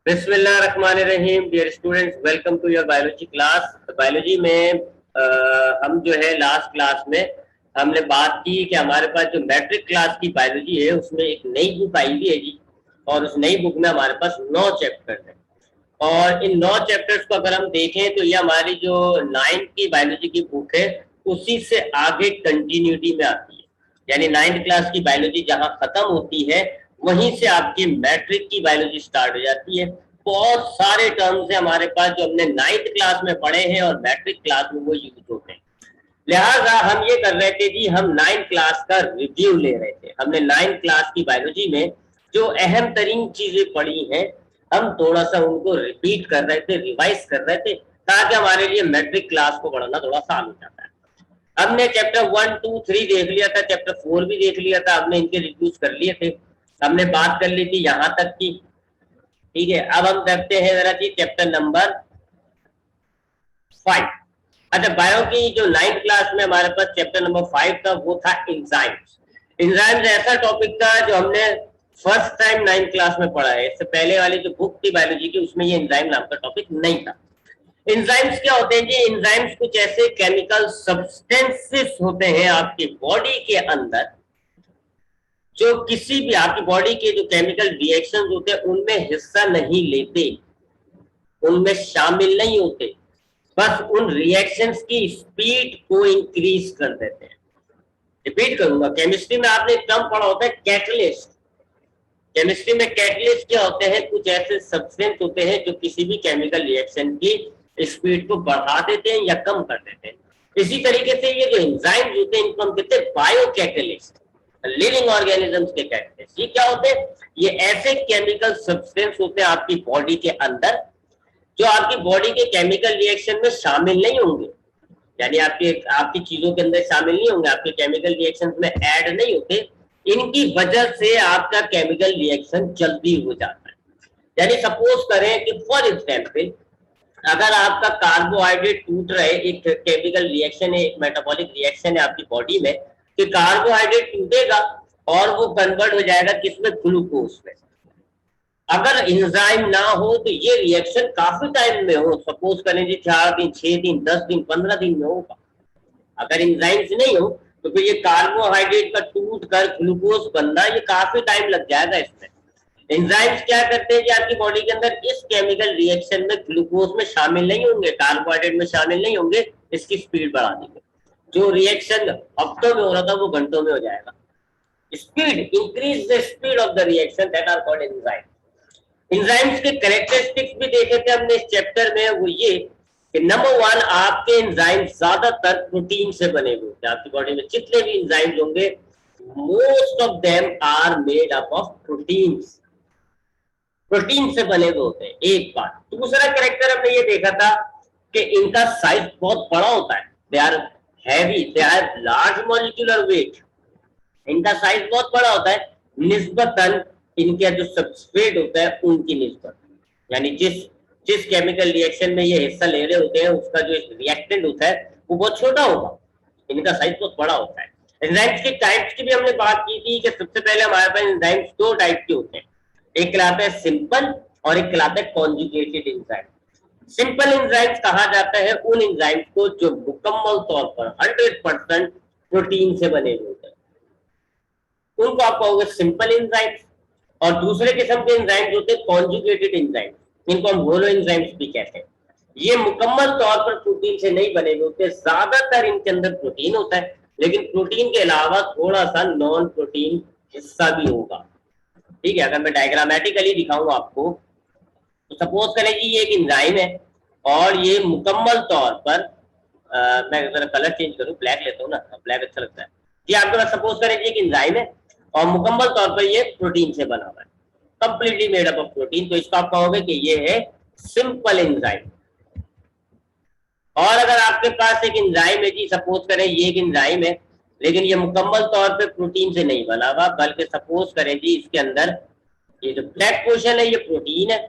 बिस्मिल्लाहिर्रहमानिर्रहीम। Dear students, welcome to your biology class. Biology में हम जो है लास्ट क्लास में हमने बात की कि हमारे पास जो मैट्रिक क्लास की बायोलॉजी है उसमें एक नई बुक आई हुई है जी। और उस नई बुक में हमारे पास 9 चैप्टर है। और इन 9 चैप्टर्स को अगर हम देखें तो ये हमारी जो 9th की बायोलॉजी की बुक है उसी से आगे कंटिन्यूटी में आती है। यानी 9th क्लास की बायोलॉजी जहां खत्म होती है वहीं से आपकी मैट्रिक की बायोलॉजी स्टार्ट हो जाती है। बहुत सारे टर्म्स है हमारे पास जो हमने 9th क्लास में पढ़े हैं और मैट्रिक क्लास में वो यूज होते हैं। लिहाजा हम ये कर रहे थे जी, हम 9th क्लास का रिव्यू ले रहे थे। हमने 9th क्लास की बायोलॉजी में जो अहम तरीन चीजें पढ़ी हैं हम थोड़ा सा उनको रिपीट कर रहे थे, रिवाइज कर रहे थे, ताकि हमारे लिए मैट्रिक क्लास को पढ़ना थोड़ा आसान हो जाता है। हमने चैप्टर 1, 2, 3 देख लिया था, चैप्टर 4 भी देख लिया था, हमने इनके रिव्यूज कर लिए थे, हमने बात कर ली थी यहां तक की। ठीक है, अब हम करते हैं जरा जी चैप्टर नंबर 5। अच्छा, बायो की जो 9th क्लास में हमारे पास चैप्टर नंबर 5 था वो था एंजाइम्स। एंजाइम्स ऐसा टॉपिक था जो हमने फर्स्ट टाइम 9th क्लास में पढ़ा है। इससे पहले वाली जो बुक थी बायोलॉजी की उसमें ये एंजाइम नाम का टॉपिक नहीं था। एंजाइम्स क्या होते हैं जी? एंजाइम्स कुछ ऐसे केमिकल सब्सटेंसेस होते हैं आपकी बॉडी के अंदर जो किसी भी आपकी बॉडी के जो केमिकल रिएक्शंस होते हैं उनमें हिस्सा नहीं लेते, उनमें शामिल नहीं होते, बस उन रिएक्शंस की स्पीड को इंक्रीज कर देते हैं। रिपीट करूंगा, केमिस्ट्री में आपने एक टर्म पढ़ा होता है कैटलिस्ट। केमिस्ट्री में कैटलिस्ट क्या होते हैं? कुछ ऐसे सब्सटेंस होते हैं जो किसी भी केमिकल रिएक्शन की स्पीड को बढ़ा देते हैं या कम कर देते हैं। इसी तरीके से ये जो एंजाइम्स होते हैं इनको हम कहते हैं बायो कैटलिस्ट, लिविंग ऑर्गेनिजम्स के कैटलिस्ट। ये क्या होते हैं? ये ऐसे केमिकल सब्सटेंस होते हैं आपकी बॉडी के अंदर जो आपकी बॉडी के केमिकल रिएक्शन में शामिल नहीं होंगे, यानी आपकी चीजों के अंदर शामिल नहीं होंगे, आपके केमिकल रिएक्शन में ऐड नहीं होते। इनकी वजह से आपका केमिकल रिएक्शन जल्दी हो जाता है। यानी सपोज करें कि फॉर एग्जाम्पल अगर आपका कार्बोहाइड्रेट टूट रहे, एक केमिकल रिएक्शन है, एक मेटाबॉलिक रिएक्शन है आपकी बॉडी में कि कार्बोहाइड्रेट टूटेगा और वो कन्वर्ट हो जाएगा किसमें? ग्लूकोज में। अगर एंजाइम ना हो तो ये रिएक्शन काफी टाइम में हो, सपोज करें जी 4 दिन, 6 दिन, 10 दिन, 15 दिन में होगा। अगर एंजाइम्स नहीं हो तो फिर ये कार्बोहाइड्रेट का टूट कर ग्लूकोज बनना ये काफी टाइम लग जाएगा। इसमें एंजाइम्स क्या करते हैं कि आपकी बॉडी के अंदर इस केमिकल रिएक्शन में ग्लूकोज में शामिल नहीं होंगे, कार्बोहाइड्रेट में शामिल नहीं होंगे, इसकी स्पीड बढ़ा देंगे। जो रिएक्शन हफ्तों में हो रहा था वो घंटों में हो जाएगा। Speed, increase the speed of the reaction, that are called enzyme. Enzymes के कैरेक्टरिस्टिक्स भी देखे थे हमने इस चैप्टर में, वो ये कि नंबर 1, आपके एंजाइम ज्यादातर प्रोटीन से बने हुए होते हैं। आपकी बॉडी में जितने भी एंजाइम्स होंगे most of them are made up of proteins, protein से बने हुए होते हैं। एक बात। दूसरा कैरेक्टर हमने ये देखा था कि इनका साइज बहुत बड़ा होता है, they are heavy, they are large molecular weight. इनका साइज बहुत बड़ा होता है निस्बतन इनके जो सबस्ट्रेट होता है उनकी निस्बत, यानी जिस जिस केमिकल रिएक्शन में ये हिस्सा ले रहे होते हैं उसका जो रिएक्टेंट होता है वो बहुत छोटा होगा, इनका साइज बहुत बड़ा होता है। एंजाइम्स के टाइप्स की भी हमने बात की थी कि सबसे पहले हमारे पास एंजाइम्स 2 टाइप के होते हैं, एक कहलाता है सिंपल और एक कहलाता है कॉन्जुगेटेड एंजाइम। सिंपल एंजाइम्स कहा जाता है उन एंजाइम्स को जो मुकम्मल तौर पर 100% प्रोटीन से बने हुए होते हैं, उनको आप कहोगे सिंपल एंजाइम्स। और दूसरे किस्म के एंजाइम्स होते हैं कॉन्जुगेटेड एंजाइम्स, इनको हम होलो एंजाइम्स भी कहते हैं। ये मुकम्मल तौर पर प्रोटीन से नहीं बने हुए होते, ज्यादातर इनके अंदर प्रोटीन होता है लेकिन प्रोटीन के अलावा थोड़ा सा नॉन प्रोटीन हिस्सा भी होगा। ठीक है, अगर मैं डायग्रामेटिकली दिखाऊं आपको तो सपोज करें कि ये एक एंजाइम है और ये मुकम्मल तौर पर मैं जरा कलर चेंज करूं, ब्लैक लेता हूं ना, ब्लैक अच्छा लगता है। ये आपके पास सपोज करें कि एक एंजाइम है और मुकम्मल तौर पर ये प्रोटीन से बना हुआ है, completely made up of protein, तो इसको आप कहोगे कि ये है सिंपल एंजाइम। और अगर आपके पास एक एंजाइम है जी, सपोज करें ये एक एंजाइम है लेकिन ये मुकम्मल तौर पे प्रोटीन से नहीं बना हुआ, बल्कि सपोज करें जी इसके अंदर ये जो ब्लैक पोर्शन है ये प्रोटीन है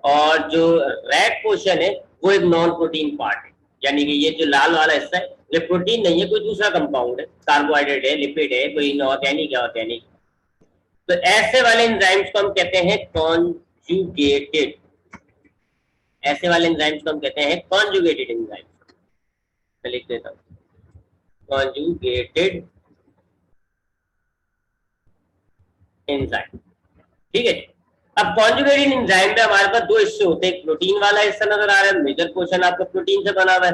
और जो रेड पोर्शन है वो एक नॉन प्रोटीन पार्ट है, यानी कि ये जो लाल वाला हिस्सा है ये प्रोटीन नहीं है, कोई दूसरा कंपाउंड है, कार्बोहाइड्रेट है, लिपिड है, कोई इनऑर्गेनिक है। तो ऐसे वाले एंजाइम्स को हम कहते हैं कॉन्जुगेटेड ऐसे वाले एंजाइम्स को हम कहते हैं कॉन्जुगेटेड एंजाइम। मैं लिख देता हूँ कॉन्जुगेटेड एंजाइम। ठीक है। अब कॉन्जुगेटेड एंजाइम में हमारे पास दो हिस्से होते हैं, एक प्रोटीन वाला हिस्सा नजर आ रहा है, मेजर पोर्शन आपका प्रोटीन से बना हुआ है,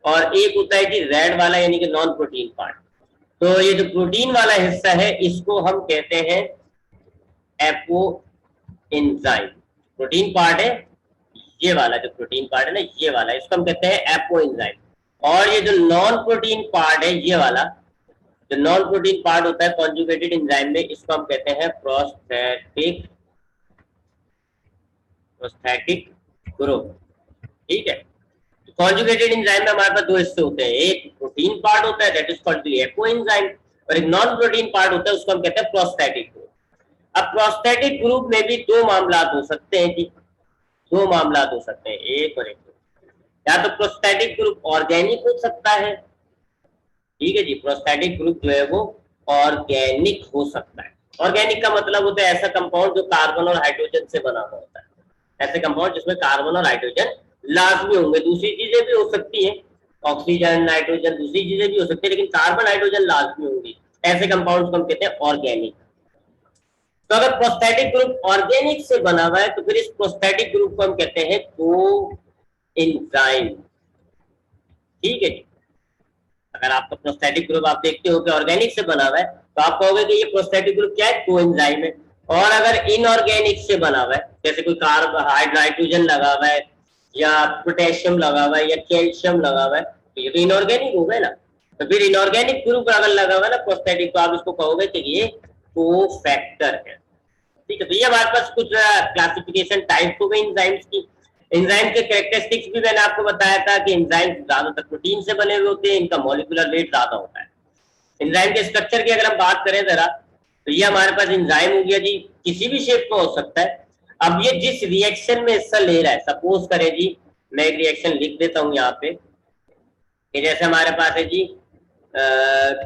और एक होता है कि रेड वाला यानी कि नॉन प्रोटीन पार्ट। तो ये जो प्रोटीन वाला हिस्सा है इसको हम कहते हैं एपो एंजाइम। प्रोटीन पार्ट है ये वाला, जो प्रोटीन पार्ट है ना ये वाला, इसको हम कहते हैं एपो एंजाइम। और ये जो नॉन प्रोटीन पार्ट है ये वाला, जो नॉन प्रोटीन पार्ट होता है कॉन्जुगेटेड एंजाइम में, इसको हम कहते हैं प्रोस्थेटिक ग्रुप। ठीक है। कॉन्जुगेटेड एंजाइम में हमारे पास दो हिस्से होते हैं, एक प्रोटीन पार्ट होता है that is called the apo enzyme, और एक नॉन प्रोटीन पार्ट होता है उसको हम कहते हैं प्रोस्थेटिक ग्रुप। अब प्रोस्थेटिक ग्रुप में भी दो मामला हो सकते हैं जी, दो मामला हो सकते हैं, एक और एक। या तो प्रोस्थेटिक ग्रुप ऑर्गेनिक हो सकता है, ठीक है जी, प्रोस्थेटिक ग्रुप जो है वो ऑर्गेनिक हो सकता है। ऑर्गेनिक का मतलब होता है ऐसा कंपाउंड जो कार्बन और हाइड्रोजन से बना हुआ होता है, ऐसे कंपाउंड जिसमें कार्बन और हाइड्रोजन लाजमी होंगे, दूसरी चीजें भी हो सकती है, ऑक्सीजन नाइट्रोजन दूसरी चीजें भी हो सकती है, लेकिन कार्बन हाइड्रोजन लाजमी होंगी, ऐसे कंपाउंड्स को हम कहते हैं ऑर्गेनिक। तो अगर प्रोस्थेटिक ग्रुप ऑर्गेनिक से बना हुआ है तो फिर इस प्रोस्थेटिक ग्रुप को हम कहते हैं कोएंजाइम। ठीक है जी। अगर आपका प्रोस्थेटिक ग्रुप आप देखते हो कि ऑर्गेनिक से बना हुआ है तो आप कहोगे कि ये प्रोस्थेटिक ग्रुप क्या है, कोएंजाइम है। और अगर इनऑर्गेनिक से बना हुआ है, जैसे कोई हाइड्रोजन लगा हुआ है या पोटेशियम लगा हुआ है या कैल्शियम लगा हुआ है, तो ये तो इनऑर्गेनिक हो गए ना। तो फिर इनऑर्गेनिक ग्रुप अगर लगा हुआ है ना प्रोस्थेटिक, तो आप इसको कहोगे कि ये कोफैक्टर है। ठीक है। तो ये हमारे पास कुछ क्लासिफिकेशन टाइप हो गई एंजाइम्स की। एंजाइम के कैरेक्टरिस्टिक्स भी मैंने आपको बताया था कि एंजाइम ज्यादातर प्रोटीन से बने हुए होते हैं, इनका मॉलिक्यूलर वेट ज्यादा होता है। एंजाइम के स्ट्रक्चर की अगर हम बात करें जरा, तो ये हमारे पास एंजाइम हो गया जी, किसी भी शेप में हो सकता है। अब ये जिस रिएक्शन में हिस्सा ले रहा है, सपोज करें जी मैं एक रिएक्शन लिख देता हूं यहाँ पे, जैसे हमारे पास है जी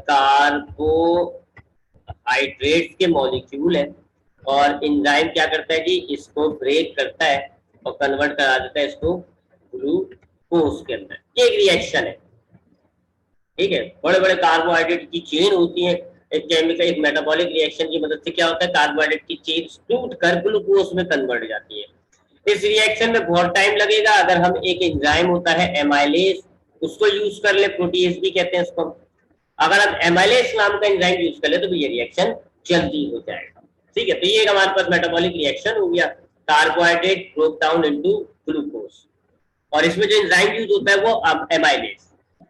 कार्बोहाइड्रेट्स के मॉलिक्यूल है, और एंजाइम क्या करता है जी, इसको ब्रेक करता है और कन्वर्ट करा देता है इसको ग्लूकोज के अंदर। ये एक रिएक्शन है। ठीक है। बड़े बड़े कार्बोहाइड्रेट की चेन होती है, एक केमिकल एक मेटाबॉलिक रिएक्शन की मदद से क्या होता है, कार्बोहाइड्रेट की चेन टूट कर ग्लूकोज में कन्वर्ट जाती है। इस रिएक्शन में बहुत टाइम लगेगा। अगर हम एक एंजाइम होता है एमाइलेज, उसको यूज कर ले, प्रोटीएज भी कहते हैं इसको, अगर हम एमाइलेज नाम का एंजाइम यूज कर ले तो ये रिएक्शन जल्दी हो जाएगा। ठीक है। तो ये हमारे पास मेटाबॉलिक रिएक्शन हो गया, carbohydrate broke down into glucose, और इसमें जो एंजाइम यूज होता है वो अब एमाइलेज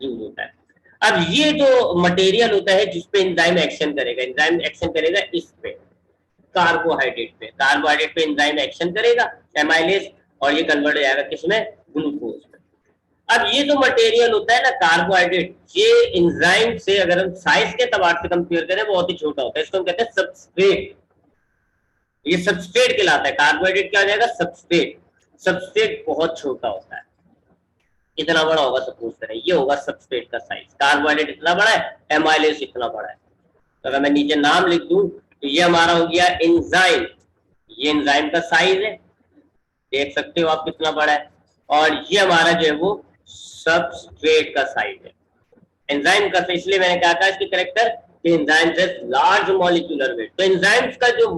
यूज होता है। अब ये जो मटेरियल होता है जिसपे एंजाइम एक्शन करेगा, एंजाइम एक्शन करेगा इस पे कार्बोहाइड्रेट पे एंजाइम एक्शन करेगा एमाइलेज, और ये कन्वर्ट हो जाएगा किसमें, ग्लूकोज में। अब ये जो मटेरियल होता है ना कार्बोहाइड्रेट, ये एंजाइम से अगर हम साइज के तबार से कंपेयर करें बहुत ही छोटा होता है, इसको हम कहते हैं सबस्ट्रेट। ये सबस्ट्रेट कहलाता है। कार्बोहाइड्रेट क्या हो जाएगा, सबस्ट्रेट। सबस्ट्रेट बहुत छोटा होता है, इतना बड़ा होगा, सपोज करें ये होगा सबस्ट्रेट का साइज। कार्बोहाइड्रेट इतना बड़ा है, एमाइलेज इतना बड़ा है। तो अगर मैं नीचे नाम लिख दूं तो ये हमारा हो गया एंजाइम, ये एंजाइम का साइज है, देख सकते हो आप कितना बड़ा है, और ये हमारा जो है वो सबस्ट्रेट का साइज है एंजाइम का। इसलिए मैंने कहा था इसके कैरेक्टर कि एंजाइम से लार्ज मॉलिक्यूलर वेट। तो एंजाइम्स का जो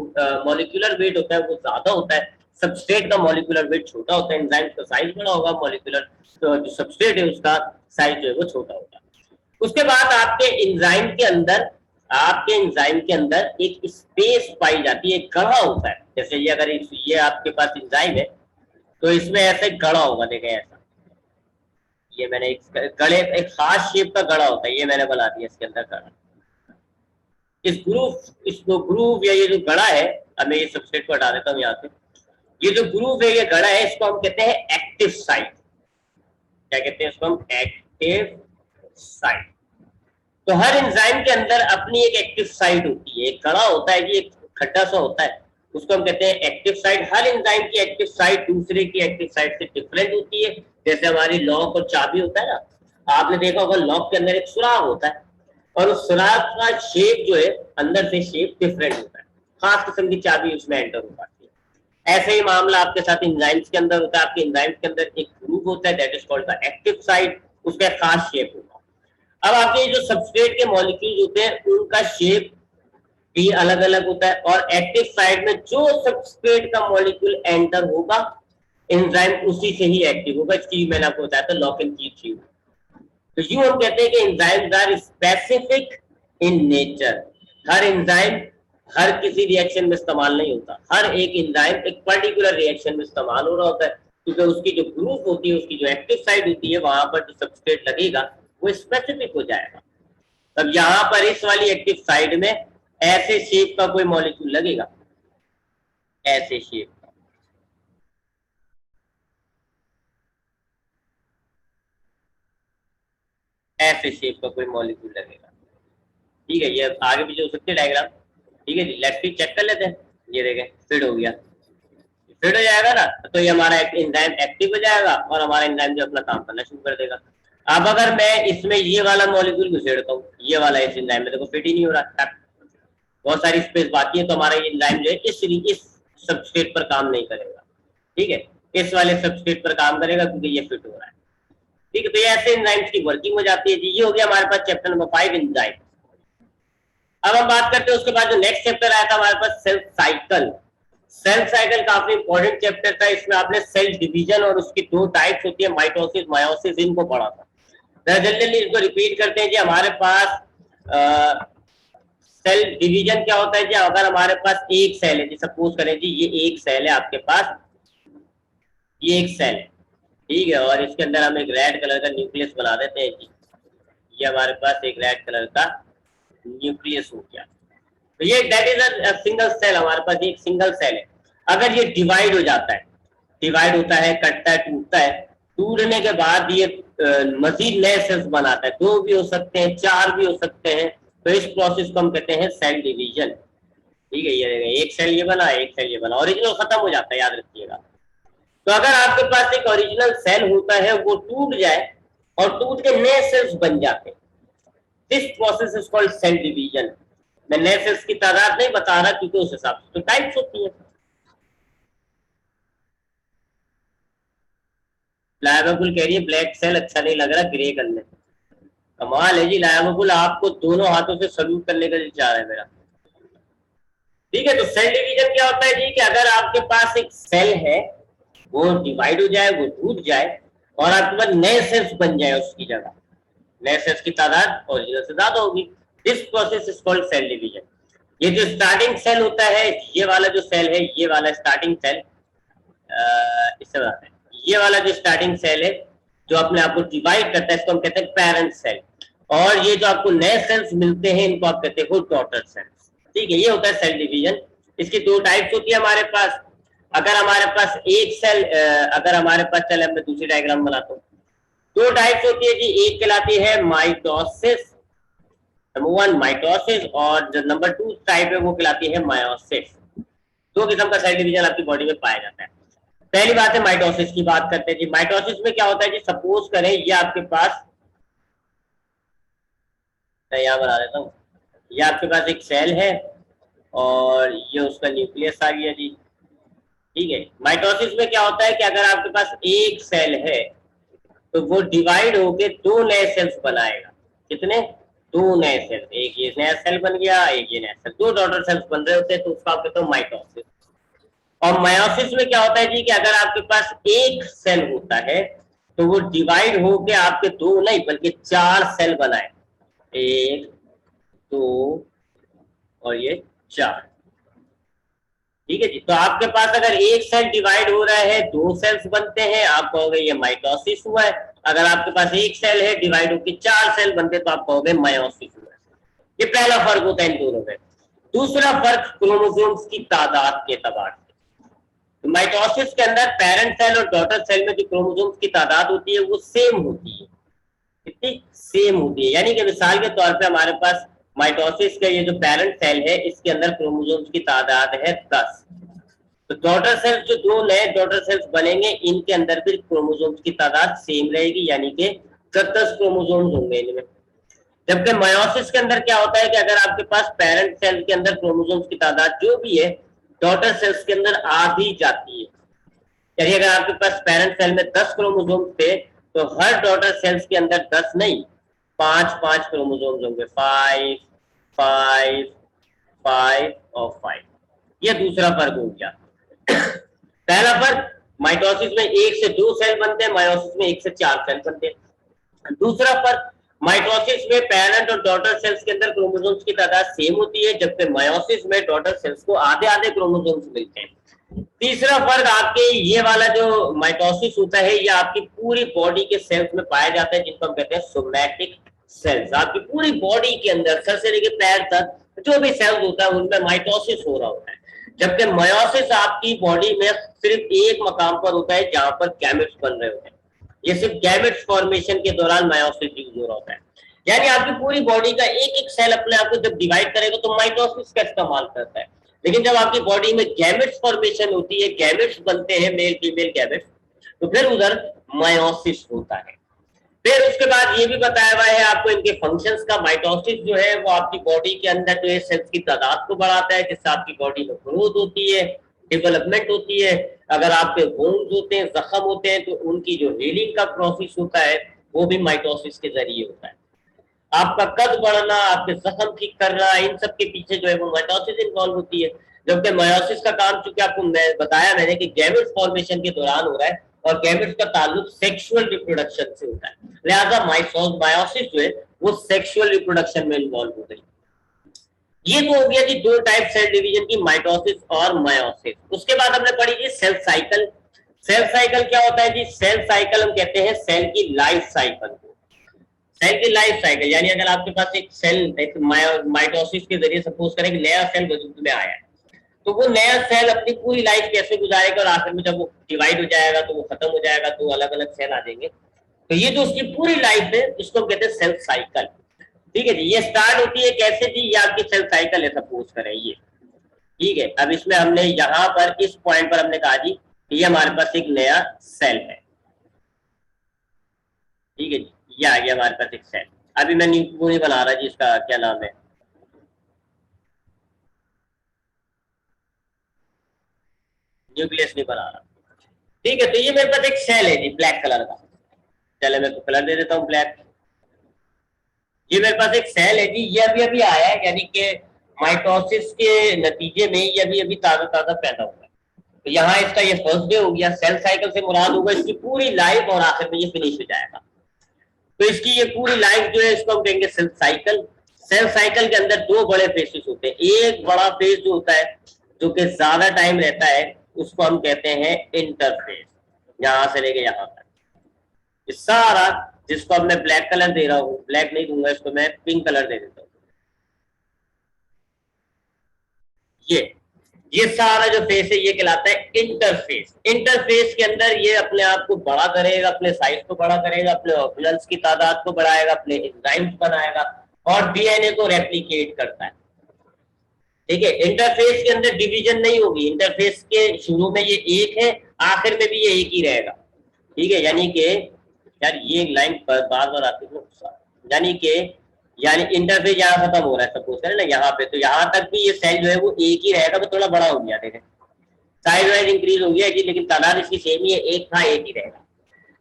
मॉलिक्यूलर वेट होता है वो ज्यादा होता है, सबस्ट्रेट का मॉलिक्यूलर वेट छोटा होता है। एंजाइम का साइज बड़ा होगा, मॉलिक्यूलर तो जो सबस्ट्रेट है उसका साइज जो है वो छोटा होगा। उसके बाद आपके एंजाइम के अंदर एक स्पेस पाई जाती है, एक गढ़ा होता है। जैसे ये अगर ये आपके पास एंजाइम है तो इसमें ऐसे गढ़ा होगा, देखें ऐसा, ये मैंने एक गड़े एक खास शेप का गढ़ा होता है, ये मैंने बना दिया इसके अंदर गढ़ा। इसको ग्रूव या ये जो गढ़ा है, अब मैं ये सबस्ट्रेट को हटा देता हूँ यहाँ से, ये जो ग्रूव है ये गढ़ा है, इसको हम कहते हैं एक्टिव साइट। क्या कहते हैं इसको हम, एक्टिव साइट। तो हर एंजाइम के अंदर अपनी एक एक्टिव साइट होती है, एक गढ़ा होता है कि एक खड्डा सा होता है, उसको हम कहते हैं एक्टिव साइट। हर एंजाइम की एक्टिव साइट दूसरे की एक्टिव साइट से डिफरेंट होती है। जैसे हमारी लॉक और चाबी होता है ना, आपने देखा होगा लॉक के अंदर एक सुराख होता है, और उस सुराख का शेप जो है अंदर से शेप डिफरेंट होता है, खास किस्म की चाबी उसमें एंटर हो पाती है। ऐसे ही मामला आपके साथ एंजाइम्स के अंदर होता है। आपके एंजाइम्स के अंदर एक ग्रुप होता है that is called the active site, उसका खास शेप होगा। अब आपके जो सबस्ट्रेट के मॉलिक्यूल होते हैं उनका शेप भी अलग अलग होता है, और एक्टिव साइट में जो सबस्ट्रेट का मॉलिक्यूल एंटर होगा एंजाइम उसी से ही एक्टिव होगा। इसकी मैंने आपको बताया था लॉक एंड की थ्योरी। तो यूं हम कहते हैं कि enzymes are specific in nature. हर एंजाइम हर किसी रिएक्शन में इस्तेमाल नहीं होता, हर एक एंजाइम एक पर्टिकुलर रिएक्शन में इस्तेमाल हो रहा होता है, क्योंकि उसकी जो ग्रुप होती है, उसकी जो एक्टिव साइट होती है, वहां पर जो सबस्ट्रेट लगेगा वो स्पेसिफिक हो जाएगा। तब यहाँ पर इस वाली एक्टिव साइट में ऐसे शेप का कोई मॉलिक्यूल लगेगा, ऐसे शेप का, ऐसे शेप का कोई मॉलिक्यूल लगेगा। ठीक है, ये आगे पीछे हो सकती है डायग्राम। ठीक है जी, लेट्स सी चेक कर लेते हैं। ये देखें फिट हो गया, फिट हो जाएगा ना, तो ये हमारा एंजाइम एक्टिव हो जाएगा और हमारा एंजाइम जो अपना काम करना शुरू कर देगा। अब अगर मैं इसमें ये वाला मॉलिक्यूल घुसेड़ता हूँ, ये वाला इस एंजाइम में देखो फिट ही नहीं हो रहा, बहुत सारी स्पेस बाकी है, तो हमारा ये एंजाइम जो है इस सबस्ट्रेट पर काम नहीं करेगा। ठीक है, इस वाले सबस्ट्रेट पर काम करेगा क्योंकि ये फिट हो रहा है। ठीक है, तो ये ऐसे एंजाइम्स की वर्किंग हो जाती है जी। ये हो गया हमारे पास चैप्टर नंबर 5 एंजाइम। अब हम बात करते हैं उसके बाद जो नेक्स्ट चैप्टर आया था हमारे पास सेल साइकिल। सेल साइकिल काफी इंपॉर्टेंट चैप्टर था। इसमें आपने सेल डिवीजन और उसकी दो टाइप्स होती है, माइटोसिस मायोसिस, इनको पढ़ा था। जल्दी इसको रिपीट करते हैं जी। हमारे पास सेल डिवीजन क्या होता है जी? अगर हमारे पास एक सेल है जी, सपोज करें जी ये एक सेल है आपके पास, ये एक सेल है, ठीक है, और इसके अंदर हम एक रेड कलर का न्यूक्लियस बना देते हैं जी। ये हमारे पास एक रेड कलर का न्यूक्लियस हो गया। तो ये that is a single cell, हमारे पास एक सिंगल सेल है। अगर ये डिवाइड हो जाता है, डिवाइड होता है, कटता है, टूटता है, टूटने के बाद ये मजीद नए सेल्स बनाता है, 2 भी हो सकते हैं, 4 भी हो सकते हैं। तो इस प्रोसेस को हम कहते हैं सेल डिवीजन। ठीक है, ये एक सेल ये बना, एक सेल ये बना, ओरिजिनल खत्म हो जाता है, याद रखिएगा। तो अगर आपके पास एक ओरिजिनल सेल होता है, वो टूट जाए और टूट के नए सेल्स बन जाते हैं, this process is called cell division. मैं नए सेल्स की तादाद नहीं बता रहा क्योंकि उस हिसाब से तो टाइप्स होती है। लाइबाबुल कह रही है ब्लैक सेल अच्छा नहीं लग रहा, ग्रे कर ले। कमाल है जी लाइबाबुल, आपको दोनों हाथों से सल्यूट करने का विचार है मेरा। ठीक है, तो सेल डिवीजन क्या होता है जी कि अगर आपके पास एक सेल है, वो डिवाइड हो जाए, वो टूट जाए और आपके पास नए सेल्स बन जाए उसकी जगह, नए सेल्स की तादाद ओरिजिनल से ज्यादा होगी। This process is called cell division. ये जो स्टार्टिंग सेल होता है, ये वाला जो सेल है, ये वाला स्टार्टिंग सेल, इससे बताते हैं, ये वाला जो स्टार्टिंग सेल है जो अपने आप को डिवाइड करता है, इसको हम कहते हैं पेरेंट सेल। और ये जो आपको नए सेल्स मिलते हैं, इनको आप कहते हैं डॉटर सेल्स। ठीक है, ये होता है सेल डिवीजन। इसकी दो टाइप्स होती है हमारे पास। अगर हमारे पास एक सेल, अगर हमारे पास, चले मैं दूसरी डायग्राम बनाता हूँ। दो टाइप्स होती है जी, एक कहलाती है माइटोसिस, नंबर 1 माइटोसिस, और जो नंबर 2 टाइप है वो कहलाती है मायोसिस। दो किस्म का सेल डिवीजन आपकी बॉडी में पाया जाता है। पहली बात है माइटोसिस की बात करते हैं जी। माइटोसिस में क्या होता है जी, सपोज करें ये आपके पास, मैं यहाँ बना देता हूँ, ये आपके पास एक सेल है और ये उसका न्यूक्लियस आ गया जी। ठीक है, माइटोसिस में क्या होता है कि अगर आपके पास एक सेल है तो वो डिवाइड होके दो नए सेल्स बनाएगा। कितने? दो नए सेल, एक ये नया सेल बन गया, एक ये नया सेल, दो डॉटर सेल्स बन रहे होते हैं, तो उसका आप कहते हो माइटोसिस। और मायोसिस में क्या होता है जी कि अगर आपके पास एक सेल होता है तो वो डिवाइड होके आपके दो नहीं बल्कि 4 सेल बनाए, 1 2 और ये 4। ठीक है जी, तो आपके पास अगर एक सेल डिवाइड हो रहा है, दो सेल्स बनते हैं, आप कहोगे ये माइटोसिस हुआ है। अगर आपके पाकर एक सेल है डिवाइड होकर 4 सेल बनते तो आप कहोगे मायोसिस हुआ है। ये पहला फर्क होता है इन दोनों में। दूसरा फर्क क्रोमोसोम्स की तादाद के एतबार से। तो माइटोसिस के अंदर पेरेंट सेल और डॉटर सेल में जो क्रोमोसोम्स की तादाद होती है वो सेम होती है। कितनी? सेम होती है। यानी कि मिसाल के तौर पे हमारे पास माइटोसिस का ये जो पेरेंट सेल है, इसके अंदर क्रोमोसोम्स की तादाद है 10। तो डॉटर सेल्स, जो दो नए डॉटर सेल्स बनेंगे, इनके अंदर फिर क्रोमोसोम्स की तादाद सेम रहेगी, यानी कि 10 क्रोमोसोम्स होंगे इनमें। जबकि मायोसिस के अंदर क्या होता है कि अगर आपके पास पेरेंट सेल के अंदर क्रोमोसोम्स की तादाद जो भी है डॉटर सेल्स के अंदर आ भी जाती है। यानी अगर आपके पास पेरेंट सेल में 10 क्रोमोसोम थे तो हर डॉटर सेल्स के अंदर 10 नहीं 5 क्रोमोसोम्स होंगे, 5 5 5 और 5। ये दूसरा फर्क हो गया। पहला फर्क, माइटोसिस में 1 से 2 सेल बनते हैं, मायोसिस में 1 से 4 सेल बनते हैं। दूसरा फर्क, माइटोसिस में पेरेंट और डॉटर सेल्स के अंदर क्रोमोसोम्स की तादाद सेम होती है, जबकि मायोसिस में डॉटर सेल्स को आधे आधे क्रोमोसोम्स मिलते हैं। तीसरा फर्क, आपके ये वाला जो माइटोसिस होता है ये आपकी पूरी बॉडी के सेल्स में पाया जाता है, जिनको हम कहते हैं सोमैटिक सेल्स। आपकी पूरी बॉडी के अंदर सर से लेकर पैर तक जो भी सेल्स होता है उनमें माइटोसिस हो रहा होता है, जबकि मायोसिस आपकी बॉडी में सिर्फ एक मकाम पर होता है जहां पर गैमेट्स बन रहे होते हैं। ये सिर्फ गैमेट्स फॉर्मेशन के दौरान मायोसिस यूज हो रहा होता है। यानी आपकी पूरी बॉडी का एक एक सेल अपने आप को जब डिवाइड करेगा तो माइटोसिस का इस्तेमाल करता है, लेकिन जब आपकी बॉडी में गैमेट्स फॉर्मेशन होती है, गैमेट्स बनते हैं मेल फीमेल गैमेट्स, तो फिर उधर मायोसिस होता है। फिर उसके बाद ये भी बताया हुआ है आपको इनके फंक्शंस का। माइटोसिस जो है वो आपकी बॉडी के अंदर जो है सेल्स की तादाद को बढ़ाता है, जिससे आपकी बॉडी में ग्रोथ होती है, डेवलपमेंट होती है। अगर आपके बोन्स होते हैं, जख्म होते हैं, तो उनकी जो हीलिंग का प्रोसेस होता है वो भी माइटोसिस के जरिए होता है। आपका कद बढ़ना, आपके जख्म ठीक करना, इन सब के पीछे जो है वो माइटोसिस इन्वॉल्व होती है। जबकि मायोसिस का काम चूंकि आपको बताया मैंने कि गैमेट्स फॉर्मेशन के दौरान हो रहा है और गैमेट्स का ताल्लुक सेक्सुअल रिप्रोडक्शन से होता है, लिहाजा मायोसिस जो है वो सेक्सुअल रिप्रोडक्शन में इन्वॉल्व हो गई। ये तो हो गया जी दो टाइप सेल डिवीजन की, माइटोसिस और मायोसिस। उसके बाद हमने पढ़ी जी सेल साइकिल। सेल साइकिल क्या होता है जी? सेल साइकिल हम कहते हैं सेल की लाइफ साइकिल को। सेल की लाइफ साइकिल यानी अगर आपके पास एक सेल माइटोसिस के जरिए सपोज करें कि नया सेल वजूद में आया है, तो वो नया सेल अपनी पूरी लाइफ कैसे गुजारेगा और आखिर में जब वो डिवाइड हो जाएगा तो वो खत्म हो जाएगा, तो अलग अलग सेल आ जाएंगे। तो ये जो उसकी पूरी लाइफ है इसको हम कहते हैं सेल साइकिल। ठीक है जी। ये स्टार्ट होती है कैसे जी? ये आपकी सेल साइकिल है, सपोज करें ये। ठीक है, अब इसमें हमने यहाँ पर इस पॉइंट पर हमने कहा जी ये हमारे पास एक नया सेल है। ठीक है जी, ये आ गया हमारे पास एक सेल। अभी मैं न्यूक्लियस नहीं बना रहा जी, इसका क्या नाम है, न्यूक्लियस नहीं बना रहा। ठीक है, तो ये मेरे पास एक सेल है जी ब्लैक कलर का। चले मैं तो कलर दे देता हूँ ब्लैक। ये मेरे पास एक सेल है जी, ये अभी अभी आया है, यानी कि माइटोसिस के नतीजे में ये अभी अभी ताजा ताजा पैदा हुआ है। तो यहाँ इसका ये फर्स्ट डे हो गया। सेल साइकिल से मुराद होगा इसकी पूरी लाइफ और आखिर में ये फिनिश हो जाएगा। तो इसकी ये पूरी लाइफ जो है इसको हम कहेंगे सेल साइकिल। सेल साइकिल के अंदर दो बड़े फेसेस होते हैं। एक बड़ा फेज जो होता है जो कि ज्यादा टाइम रहता है उसको हम कहते हैं इंटरफेज, यहां से लेके यहां तक। ये सारा, जिसको अब मैं ब्लैक कलर दे रहा हूँ, ब्लैक नहीं दूंगा इसको, मैं पिंक कलर दे देता हूँ। ये सारा जो फेस है ये कहलाता है इंटरफेस। इंटरफेस के अंदर ये अपने आप को बड़ा करेगा, अपने साइज को बड़ा करेगा, अपने ऑर्गेनल्स की तादाद को बढ़ाएगा, अपने एंजाइम्स बनाएगा और डीएनए को रेप्लिकेट करता है। ठीक है, इंटरफेस के अंदर डिवीजन नहीं होगी। इंटरफेस के शुरू में ये एक है, आखिर में भी ये एक ही रहेगा। ठीक है, यानी कि यार ये लाइन बार बार आती है, यानी कि इंटरफेस यहाँ खत्म हो रहा है सपोज करें ना यहाँ पे, तो यहाँ तक भी ये सेल जो है वो एक ही रहेगा, तो थोड़ा बड़ा हो गया, देखें साइज वाइज इंक्रीज हो गया जी, लेकिन तादाद इसकी सेम ही है, एक था एक ही रहेगा।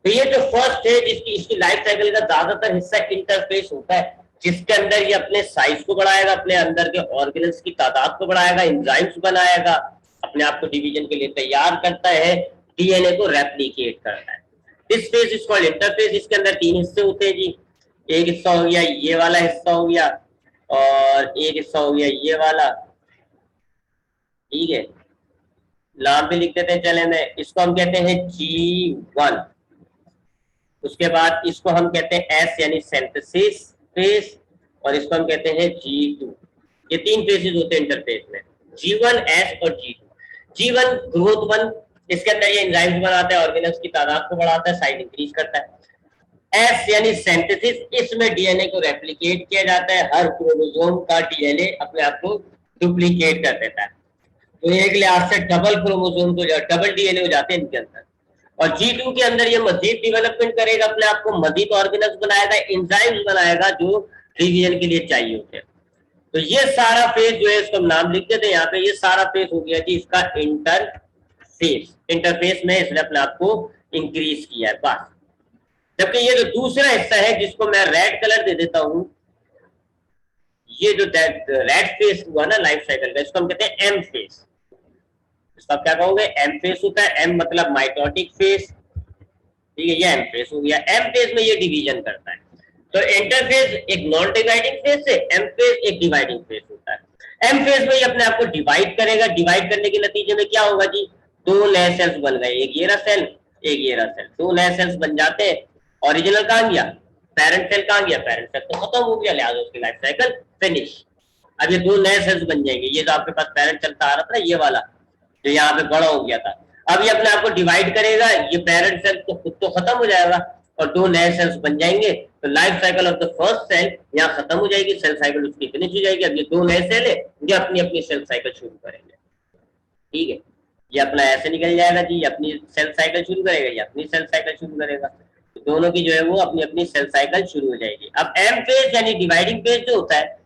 तो ये जो फर्स्ट है जिसकी इसकी लाइफ साइकिल का ज्यादातर हिस्सा इंटरफेस होता है, जिसके अंदर ये अपने साइज को बढ़ाएगा, अपने अंदर के ऑर्गेनल्स की तादाद को बढ़ाएगा, एंजाइम्स बनाएगा, अपने आप को डिवीजन के लिए तैयार करता है, डीएनए को रेप्लिकेट करता है। This phase is called interface. इसके अंदर तीन हिस्से होते हैं जी। एक हिस्सा हो गया ये वाला हिस्सा हो गया और एक हिस्सा हो गया ये वाला। ठीक है, नाम भी लिख देते हैं, चले मैं इसको हम कहते हैं G1। उसके बाद इसको हम कहते हैं S यानी सिंथेसिस फेज, और इसको हम कहते हैं G2। ये तीन फेजेस होते हैं इंटरफेस में, G1, S और G2। G1 ग्रोथ 1, इसके अंदर ये एंजाइम्स बनाता है, ऑर्गेनल्स की तादाद को बढ़ाता है, साइज इंक्रीज करता है। एस यानी सिंथेसिस, इसमें डीएनए को रेप्लिकेट किया जाता है, हर क्रोमोसोम का डीएनए अपने आप को डुप्लीकेट कर देता है, तो एक लिहाज से डबल क्रोमोसोम को डबल डीएनए हो जाते हैं इनके अंदर। और G2 के अंदर ये मजीद डेवलपमेंट करेगा, अपने आप को मजीद ऑर्गेनल्स बनाएगा, एंजाइम्स बनाएगा जो डिवीजन के लिए चाहिए होते हैं। तो ये सारा फेज जो है इसको हम नाम लिख देते हैं यहाँ पे, ये सारा फेज हो गया जी इसका इंटरफेस। इंटरफेस में इसने अपने आप को इंक्रीज किया है बस। जबकि ये जो दूसरा हिस्सा है जिसको मैं रेड कलर दे देता हूं, ये जो रेड फेस हुआ ना लाइफ साइकिल का, इसको हम कहते हैं एम फेस। इसका क्या कहोगे, एम फेस होता है। एम मतलब माइटोटिक फेस, ठीक है, ये एम फेस हो गया। एम फेस में ये डिवीजन करता है। तो इंटरफेस एक नॉन डिवाइडिंग फेस है, एम फेस एक डिवाइडिंग फेस होता है। एम फेस में ये अपने आप को डिवाइड करेगा। डिवाइड करने के नतीजे में क्या होगा जी, दो नए सेल्स बन गए, एक ये रहा सेल, एक ये रहा सेल, दो नए सेल्स बन जाते हैं। ओरिजिनल कहां गया, पेरेंट सेल कहां गया, पेरेंट सेल तो खत्म हो गया, लिहाजा उसकी लाइफ साइकिल फिनिश। अब ये दो नए सेल्स बन जाएंगे। ये जो आपके पास पेरेंट सेल आ रहा था ये वाला जो यहाँ पे बड़ा हो गया था, अब ये अपने आप को डिवाइड करेगा। ये पेरेंट सेल तो खुद तो खत्म हो जाएगा और दो नए सेल्स बन जाएंगे। तो life cycle of the first cell यहाँ खत्म हो जाएगी, सेल साइकिल उसकी फिनिश हो जाएगी। अब ये दो नए सेल है, ये अपनी अपनी सेल साइकिल शुरू करेंगे, ठीक है। ये अपना ऐसे निकल जाएगा जी, अपनी सेल साइकिल शुरू करेगा, ये अपनी सेल साइकिल शुरू करेगा। तो दोनों की जो है वो अपनी अपनी सेल साइकिल शुरू हो जाएगी। अब एम फेज यानी डिवाइडिंग फेज जो होता है,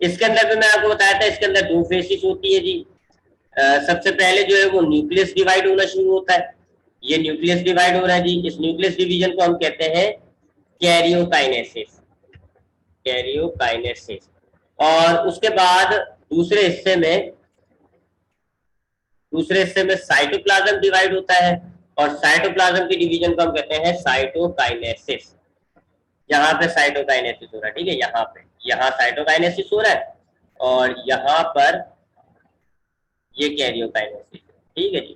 इसके अंदर भी मैं आपको बताया था, इसके अंदर दो फेजेस होती है जी। सबसे पहले जो है वो न्यूक्लियस डिवाइड होना शुरू होता है। ये न्यूक्लियस डिवाइड हो रहा है जी। इस न्यूक्लियस डिवीजन को हम कहते हैं कैरियोकाइनेसिस, कैरियोकाइनेसिस। और उसके बाद दूसरे हिस्से में साइटोप्लाज्म डिवाइड होता है और साइटोप्लाज्म की डिवीजन को हम कहते हैं साइटोकाइनेसिस। यहाँ पे साइटोकाइनेसिस हो रहा है, ठीक है, यहाँ साइटोकाइनेसिस हो रहा है और यहाँ पर ये कैरियोकाइनेसिस, ठीक है जी।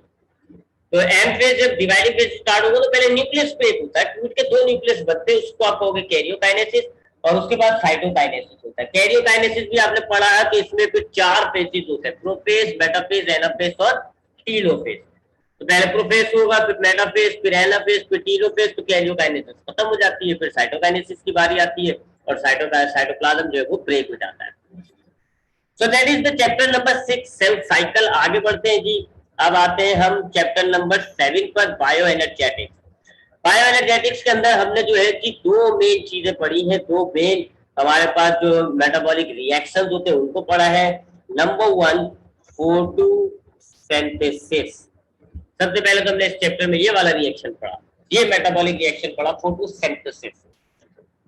तो एम फेज जब डिवाइडिंग फेज स्टार्ट होगा तो पहले न्यूक्लियस ब्रेक होता है, टूट के दो न्यूक्लियस बनते हैं, उसको आप कहोगे कैरियोकाइनेसिस। और उसके बाद साइटोकाइनेसिस होता है। कैरियोकाइनेसिस भी आपने पढ़ा है कि इसमें कुछ चार फेजेस होते हैं, प्रोफेज, मेटाफेज, एनाफेज और टीलोफेज। तो पहले प्रोफेज होगा, फिर मेटाफेज, फिर एनाफेज, फिर टीलोफेज, तो कैरियोकाइनेसिस खत्म हो जाती है, फिर साइटोकाइनेसिस की बारी आती है और साइटोप्लाज्म जो है वो ब्रेक हो जाता है। So that is the chapter number 6 cell cycle. आगे बढ़ते हैं जी। अब आते हैं हम चैप्टर नंबर 7 पर, बायो एनर्जेटिक्स। बायो एनर्जेटिक्स के अंदर हमने जो है कि दो मेन चीजें पढ़ी हैं, दो मेन हमारे पास जो मेटाबॉलिक रिएक्शंस होते हैं उनको पढ़ा है। Number 1 photosynthesis. सबसे पहले तो हमने इस चैप्टर में ये वाला रिएक्शन पढ़ा, ये मेटाबॉलिक रिएक्शन पढ़ा, फोटोसिंथेसिस।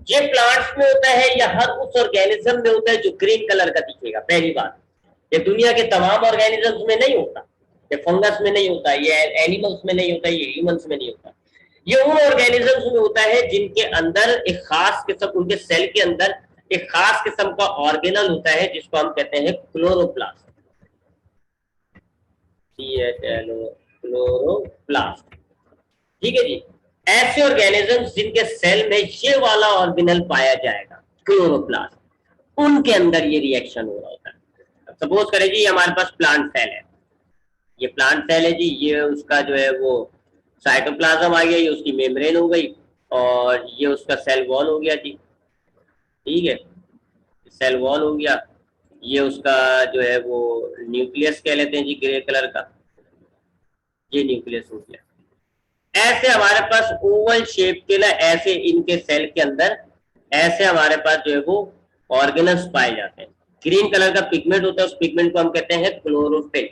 ये प्लांट्स में होता है या हर उस ऑर्गेनिज्म में होता है जो ग्रीन कलर का दिखेगा। पहली बात, ये दुनिया के तमाम ऑर्गेनिजम्स में नहीं होता, ये फंगस में नहीं होता, ये एनिमल्स में नहीं होता, ये ह्यूमंस में नहीं होता। ये उन ऑर्गेनिजम्स में होता है जिनके अंदर एक खास किस्म, उनके सेल के अंदर एक खास किस्म का ऑर्गेनल होता है जिसको हम कहते हैं क्लोरोप्लास्ट। क्लोरोप्लास्ट, ठीक है जी। ऐसे ऑर्गेनिजम्स जिनके सेल में ये वाला ऑर्गेनल पाया जाएगा, क्लोरोप्लास्ट, उनके अंदर ये रिएक्शन हो रहा होता है। सपोज करें जी हमारे पास प्लांट सेल है, ये प्लांट सेल है जी, ये उसका जो है वो साइटोप्लाज्म आ गया, ये उसकी मेम्ब्रेन हो गई और ये उसका सेल वॉल हो गया जी, ठीक है, सेल वॉल हो गया। ये उसका जो है वो न्यूक्लियस कह लेते हैं जी, ग्रे कलर का, ये न्यूक्लियस हो गया। ऐसे हमारे पास ओवल शेप के ना, ऐसे इनके सेल के अंदर ऐसे हमारे पास जो है वो ऑर्गेनल्स पाए जाते हैं। ग्रीन कलर का पिगमेंट होता है, उस पिगमेंट को हम कहते हैं क्लोरोफिल।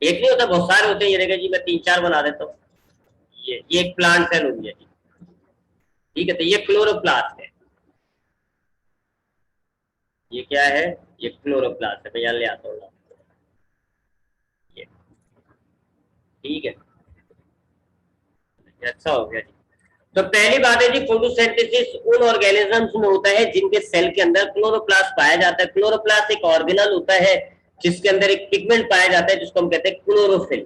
एक नहीं होता, बहुत सारे होते हैं। ये देखिए जी, मैं 3-4 बना देता हूँ। ये एक प्लांट सेल हो गया जी, ठीक है। तो ये क्लोरोप्लास्ट है, ये क्या है, ये क्लोरोप्लास्ट है। मैं यहाँ ले आता हूँ, ये ठीक है, अच्छा हो गया जी। तो पहली बात है जी, फोटोसिंथेसिस उन ऑर्गेनिजम्स में होता है जिनके सेल के अंदर क्लोरोप्लास्ट पाया जाता है। क्लोरोप्लास्ट एक ऑर्गेनल होता है जिसके अंदर एक पिगमेंट पाया जाता है जिसको हम कहते हैं क्लोरोफिल।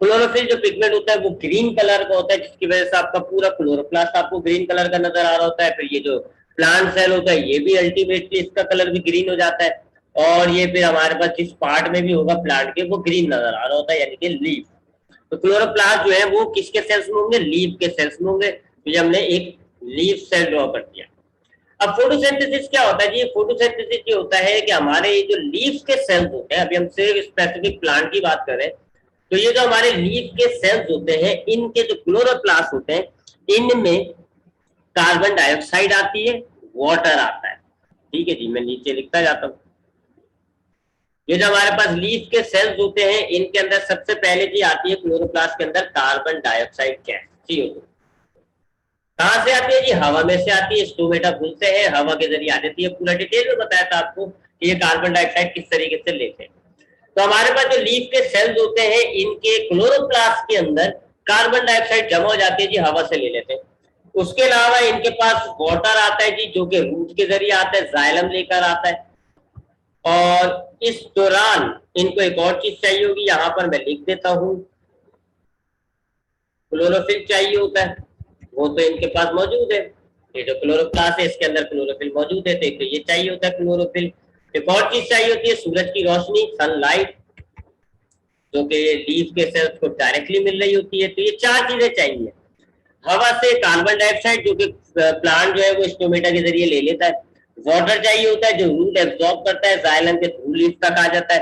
क्लोरोफिल जो पिगमेंट होता है वो ग्रीन कलर का होता है, जिसकी वजह से आपका पूरा क्लोरोप्लास्ट आपको ग्रीन कलर का नजर आ रहा होता है। फिर ये जो प्लांट सेल होता है ये भी अल्टीमेटली इसका कलर भी ग्रीन हो जाता है और ये फिर हमारे पास जिस पार्ट में भी होगा प्लांट के वो ग्रीन नजर आ रहा होता है, यानी कि लीफ। तो क्लोरोप्लास्ट जो है वो किसके सेल्स में होंगे, लीफ के सेल्स में होंगे। तो ये हमने एक लीफ सेल ड्रॉ कर दिया। अब फोटोसिंथेसिस क्या होता है जी, फोटोसिंथेसिस ये होता है कि हमारे ये जो लीफ के सेल्स होते हैं, अभी हम सिर्फ स्पेसिफिक प्लांट की बात करें, तो ये जो हमारे लीफ के सेल्स होते हैं, इनके जो क्लोरोप्लास्ट होते हैं, इनमें कार्बन डाइऑक्साइड आती है, वाटर आता है, ठीक है जी। मैं नीचे लिखता जाता हूँ, ये जो हमारे पास लीफ के सेल्स होते हैं, इनके अंदर सबसे पहले जी आती है क्लोरोप्लास्ट के अंदर कार्बन डाइऑक्साइड गैस, CO2। कहां से आती है जी? हवा में से आती है। स्टोमेटा खुलते हैं, हवा के जरिए आ जाती है। पूरा डिटेल में बताया था आपको कि ये कार्बन डाइऑक्साइड किस तरीके से लेते हैं। तो हमारे पास जो लीफ के सेल्स होते हैं, इनके क्लोरोप्लास्ट के अंदर कार्बन डाइऑक्साइड जमा हो जाती है जी, हवा से ले लेते हैं। उसके अलावा इनके पास वाटर आता है जी, जो कि रूट के जरिए आता है, जाइलम लेकर आता है। और इस दौरान इनको एक और चीज चाहिए होगी, यहां पर मैं लिख देता हूं, क्लोरोफिल चाहिए होता है। वो तो इनके पास मौजूद है, ये जो क्लोरोप्लास्ट है इसके अंदर क्लोरोफिल मौजूद है, तो ये चाहिए होता है क्लोरोफिल। एक और चीज चाहिए होती है सूरज की रोशनी, सनलाइट, जो कि लीफ के सेल्स को डायरेक्टली मिल रही होती है। तो ये 4 चीजें चाहिए। हवा से कार्बन डाइऑक्साइड, जो कि प्लांट जो है वो स्टोमेटा के जरिए ले लेता है। वाटर चाहिए होता है, जो रूट एब्जॉर्ब करता है, जाइलम के थ्रू लीफ तक आ जाता है।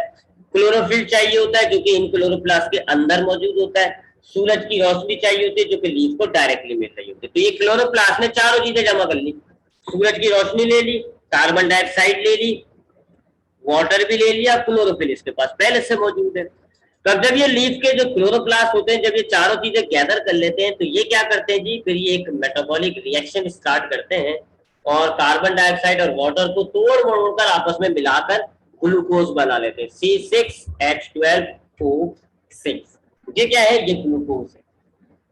क्लोरोफिल चाहिए होता है, जो कि इन क्लोरोप्लास्ट के अंदर मौजूद होता है। सूरज की रोशनी चाहिए होती है, जो कि लीफ को डायरेक्टली मिल रही होती है। तो ये क्लोरोप्लास्ट ने चारों चीजें जमा कर ली, सूरज की रोशनी ले ली, कार्बन डाइऑक्साइड ले ली, वाटर भी ले लिया, क्लोरोफिल इसके पास पहले से मौजूद है। तो अब जब ये लीफ के जो क्लोरोप्लास्ट होते हैं, जब ये चारों चीजें गैदर कर लेते हैं, तो ये क्या करते हैं जी, फिर ये एक मेटाबॉलिक रिएक्शन स्टार्ट करते हैं और कार्बन डाइऑक्साइड और वाटर को तोड़ मरोड़ कर आपस में मिलाकर ग्लूकोज बना लेते हैं, C6H12O6। ये क्या है? ये ग्लूकोज है।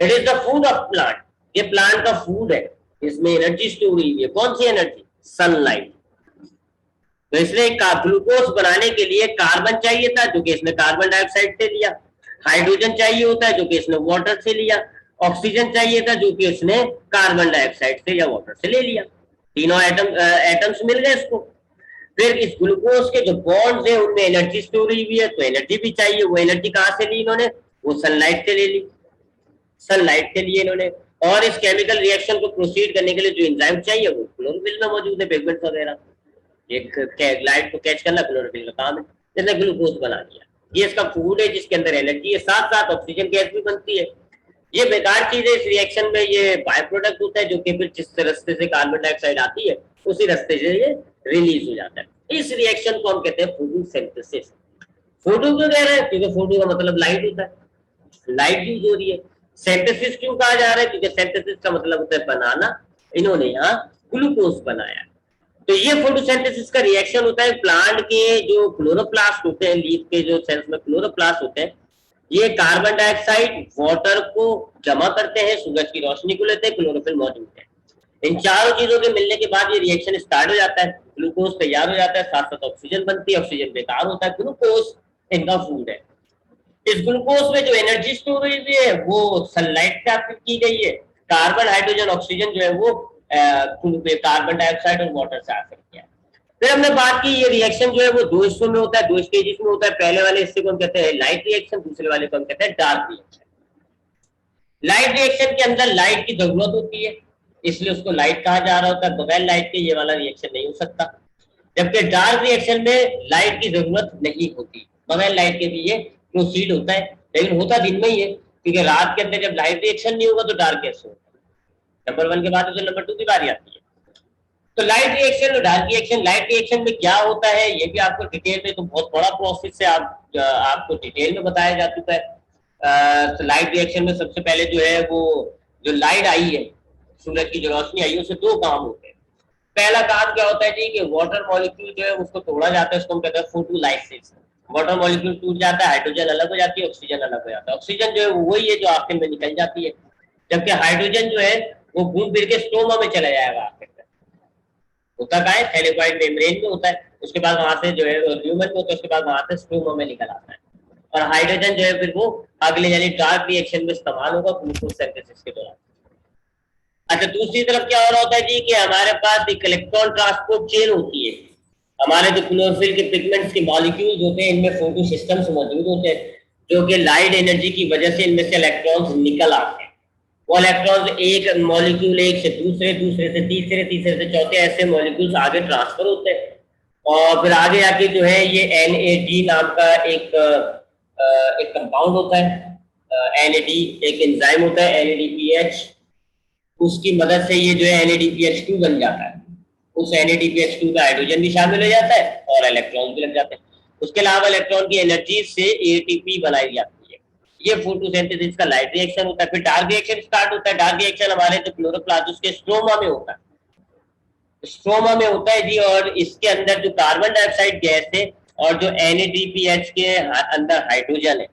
It is the food of plant, ये प्लांट का फूड है। इसमें एनर्जी स्टोर हुई है। कौन सी एनर्जी? सनलाइट। तो इसलिए ग्लूकोज बनाने के लिए कार्बन चाहिए था, जो कि इसने कार्बन डाइऑक्साइड से लिया। हाइड्रोजन चाहिए होता है, जो कि इसने वाटर से लिया। ऑक्सीजन चाहिए था, जो कि इसने कार्बन डाइऑक्साइड से या वाटर से ले लिया। तीनों एटम्स मिल गए इसको। फिर इस ग्लूकोज के जो बॉन्ड्स है उनमें एनर्जी स्टोर हुई है, तो एनर्जी भी चाहिए। वो एनर्जी कहां से ली इन्होंने? वो सनलाइट से ले ली, सनलाइट के लिए इन्होंने। और इस केमिकल रिएक्शन को प्रोसीड करने के लिए जो एंजाइम चाहिए वो क्लोरोफिल में मौजूद है, पिगमेंट्स वगैरह। एक लाइट को कैच करना क्लोरोफिल का काम है, जिसने ग्लूकोज बना दिया। ये इसका फूड है, जिसके अंदर एनर्जी है, साथ साथ ऑक्सीजन गैस भी बनती है। ये बेकार चीज है इस रिएक्शन में, ये बाय प्रोडक्ट होता है, जो कि फिर जिस रास्ते से कार्बन डाइऑक्साइड आती है उसी रास्ते से ये रिलीज हो जाता है। इस रिएक्शन को हम कहते हैं फोटोसिंथेसिस। फोटो क्यों कह रहे हैं? क्योंकि फोटो का मतलब लाइट होता है, लाइट यूज हो रही है। सिंथेसिस क्यों कहा जा रहा है? क्योंकि सिंथेसिस का मतलब होता है बनाना। इन्होंने यहाँ ग्लूकोज बनाया। तो ये फोटोसिंथेसिस का रिएक्शन होता है। प्लांट के जो क्लोरोप्लास्ट होते हैं, लीफ के जो सेल्स में क्लोरोप्लास्ट होते हैं, ये कार्बन डाइऑक्साइड वाटर को जमा करते हैं, सूरज की रोशनी को लेते हैं, क्लोरोफिल मौजूद है। इन चारों चीजों के मिलने के बाद ये रिएक्शन स्टार्ट हो जाता है, ग्लूकोज तैयार हो जाता है, साथ साथ ऑक्सीजन बनती है, ऑक्सीजन बेकार होता है, ग्लूकोज इनका फूड है। इस ग्लूकोज में जो एनर्जी स्टोर हुई है वो सनलाइट से आपकी की गई है। कार्बन, हाइड्रोजन, ऑक्सीजन जो है वो कार्बन डाइऑक्साइड और वाटर से आ सकती है। फिर हमने बात की, ये रिएक्शन जो है वो 2 हिस्सों में होता है, 2 स्टेजेस में होता है। पहले वाले हिस्से को हम कहते हैं लाइट रिएक्शन, दूसरे वाले को हम कहते हैं डार्क रिएक्शन। लाइट रिएक्शन के अंदर लाइट की जरूरत होती है, इसलिए उसको लाइट कहा जा रहा होता है। बगैर लाइट के ये वाला रिएक्शन नहीं हो सकता। जबकि डार्क रिएक्शन में लाइट की जरूरत नहीं होती, बगैर लाइट के भी ये प्रोसीड होता है। लेकिन होता दिन में ही है, क्योंकि रात के अंदर जब लाइट रिएक्शन नहीं होगा तो डार्क कैसे होगा? नंबर 1 के बाद तो नंबर 2 की बारी आती है। तो लाइट रिएक्शन और डार्क रिएक्शन, लाइट रिएक्शन में क्या होता है ये भी आपको डिटेल में, तो बहुत बड़ा प्रोसेस है, आपको डिटेल में बताया जा चुका है। तो लाइट रिएक्शन में सबसे पहले जो है वो जो लाइट आई है, सूरज की जो रोशनी आई है, उससे 2 काम होते हैं। पहला काम क्या होता है जी, कि वाटर मॉलिक्यूल जो है उसको तोड़ा जाता है, उसको हम कहते हैं फोटोलाइसिस। वाटर मॉलिक्यूल टूट जाता है, हाइड्रोजन अलग हो जाती है, ऑक्सीजन अलग हो जाता है। ऑक्सीजन जो है वही है जो आखिर में निकल जाती है, जबकि हाइड्रोजन जो है वो घूम फिर के स्टोमा में चला जाएगा। आखिर में होता क्या है, थैलेमोइड मेम्ब्रेन में होता है, उसके बाद वहां से जो है ल्यूमन में होता है, उसके बाद वहां से स्टोमा में निकल आता है। और हाइड्रोजन जो है फिर वो अगले यानी डार्क रिएक्शन में इस्तेमाल होगा ग्लूकोज सिंथेसिस के दौरान। अच्छा, दूसरी तरफ क्या हो रहा होता है जी, कि हमारे पास एक इलेक्ट्रॉन ट्रांसपोर्ट चेन होती है। हमारे जो क्लोरोफिल के पिगमेंट्स के मॉलिक्यूल्स होते हैं, इनमें फोटो सिस्टम्स मौजूद होते हैं, जो कि लाइट एनर्जी की वजह से इनमें से इलेक्ट्रॉन्स निकल आते हैं। वो इलेक्ट्रॉन्स एक मॉलिक्यूल एक से दूसरे, दूसरे से तीसरे, तीसरे से चौथे, ऐसे मॉलिक्यूल्स आगे ट्रांसफर होते हैं। और फिर आगे आके जो है ये NAD नाम का एक कंपाउंड होता है। NAD एक एंजाइम होता है, NADPH, उसकी मदद से ये जो है NADPH2 बन जाता है। उस NADPH2 का हाइड्रोजन भी शामिल हो जाता है और इलेक्ट्रॉन भी लग जाते हैं। उसके अलावा इलेक्ट्रॉन की एनर्जी से एटीपी बनाई जाती है। ये फोटोसिंथेसिस का लाइट रिएक्शन होता है। फिर डार्क रिएक्शन स्टार्ट होता है। डार्क रिएक्शन हमारे जो क्लोरोप्लास्ट के स्ट्रोमा में होता है, स्ट्रोमा में होता है जी। और इसके अंदर जो कार्बन डाइऑक्साइड गैस है और जो NADPH के अंदर हाइड्रोजन है,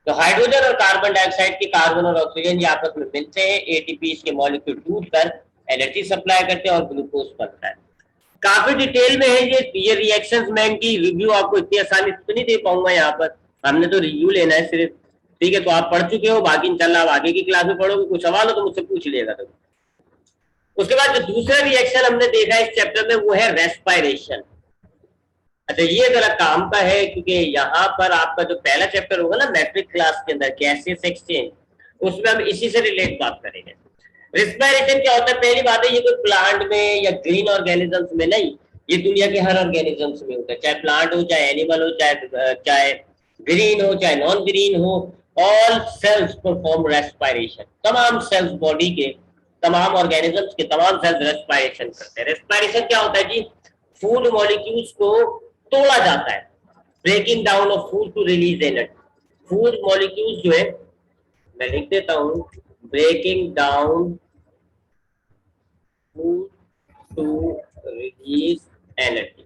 तो हाइड्रोजन और कार्बन डाइऑक्साइड के कार्बन और ऑक्सीजन ये आपस में मिलते हैं, एटीपी इसके मॉलिक्यूल टूटकर एनर्जी सप्लाई करते हैं और ग्लूकोज बनता है। काफी डिटेल में है ये रिएक्शंस। मैं इनकी रिव्यू आपको इतनी आसानी से तो नहीं दे पाऊंगा यहाँ पर, हमने तो रिव्यू लेना है सिर्फ, ठीक है। तो आप पढ़ चुके हो, बाकी इंशाल्लाह आप आगे की क्लास में पढ़ोगे, कुछ सवाल हो तो मुझसे पूछ लिएगा। तो उसके बाद जो दूसरा रिएक्शन हमने देखा इस चैप्टर में वो है रेस्पिरेशन। अच्छा, ये जरा काम का है क्योंकि यहाँ पर आपका जो पहला चैप्टर होगा ना मैट्रिक क्लास के अंदर गैसेस एक्सचेंज, उसमें हम इसी से रिलेट बात करेंगे। रेस्पिरेशन क्या होता है? पहली बात है, ये कोई प्लांट में या ग्रीन ऑर्गेनिजम्स में नहीं, ये दुनिया के हर ऑर्गेनिजम्स में होता है, चाहे प्लांट हो, चाहे एनिमल हो, चाहे ग्रीन हो, चाहे नॉन ग्रीन हो। All cells perform respiration. तमाम सेल्स, बॉडी के तमाम ऑर्गेनिजम्स के तमाम सेल्स रेस्पिरेशन करते हैं। रेस्पिरेशन क्या होता है जी? फूड मॉलिक्यूल्स को तोड़ा जाता है, breaking down of food to release energy. Food molecules जो है, मैं लिख देता हूं, breaking down food to release energy.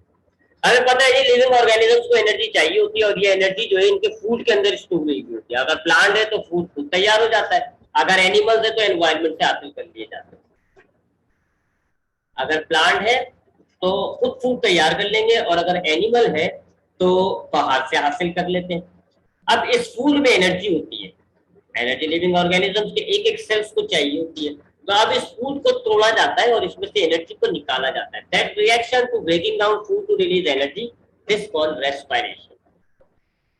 हमें पता है जी लिविंग ऑर्गेनिजम्स को एनर्जी चाहिए होती है और ये एनर्जी जो है इनके फूड के अंदर स्टोर हुई होती है। अगर प्लांट है तो फूड खुद तैयार हो जाता है, अगर एनिमल्स है तो एनवायरमेंट से हासिल कर लिए जाते हैं। अगर प्लांट है तो खुद फूड तैयार कर लेंगे और अगर एनिमल है तो बाहर से हासिल कर लेते हैं। अब इस फूड में एनर्जी होती है, एनर्जी लिविंग ऑर्गेनिजम्स के एक एक सेल्स को चाहिए होती है। तो अब इस फूड को तोड़ा जाता है और इसमें से एनर्जी को निकाला जाता है। That reaction to breaking down food to release energy is called respiration.